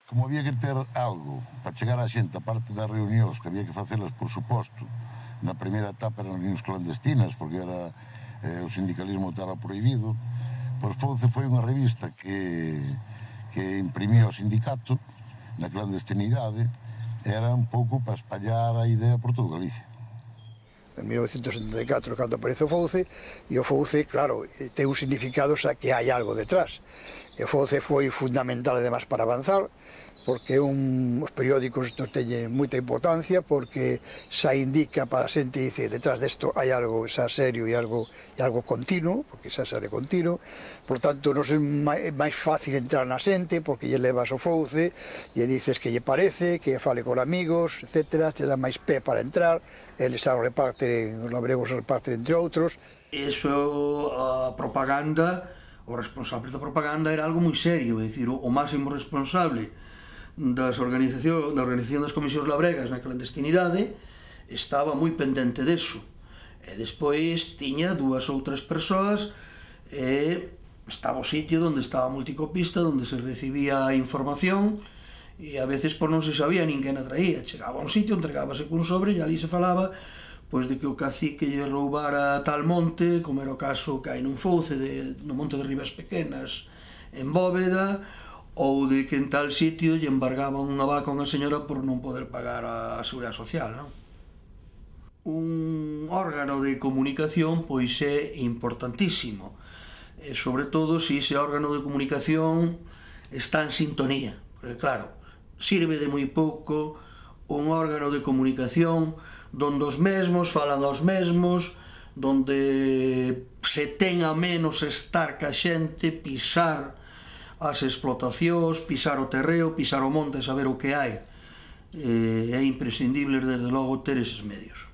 Como había que ter algo para chegar á xente, a parte das reunións, que había que facelas, por suposto, na primeira etapa eran reunións clandestinas, porque era, o sindicalismo estaba prohibido, pois Fouce foi unha revista que imprimía o sindicato na clandestinidade, era un pouco para espallar a idea por toda Galicia. En 1974, cando aparece o Fouce, e o Fouce, claro, ten un significado xa que hai algo detrás. E o Fouce foi fundamental, además, para avanzar, porque os periódicos non teñen moita importancia, porque xa indica para a xente, dice, detrás desto hai algo xa serio e algo continuo, porque xa sale continuo, por tanto, non é máis fácil entrar na xente, porque lle levas o Fouce, e dices que lle parece, que fale con amigos, etc., te dá máis pé para entrar, eles xa o reparten, os labregos o reparten entre outros. Iso, a propaganda, os responsables da propaganda era algo moi serio, é dicir, o máximo responsable da organización das comisións labregas na clandestinidade estaba moi pendente deso, e despois tiña dúas ou tres persoas, e estaba o sitio onde estaba a multicopista, onde se recibía a información, e a veces non se sabía nin quen a traía. Chegaba a un sitio, entregábase cun sobre, e ali se falaba pois de que o cacique lle roubara tal monte, como era o caso que hai nun Fouce, no monte de Ribas Pequenas, en Bóveda, ou de que en tal sitio lle embargaban unha vaca a unha señora por non poder pagar a Seguridade Social, non? Un órgano de comunicación pois é importantísimo, e sobre todo se ese órgano de comunicación está en sintonía, porque claro, sirve de moi pouco un órgano de comunicación donde os mesmos falan aos mesmos, donde se ten a menos estar ca xente, pisar as explotacións, pisar o terreo, pisar o monte, saber o que hai. É imprescindible, desde logo, ter eses medios.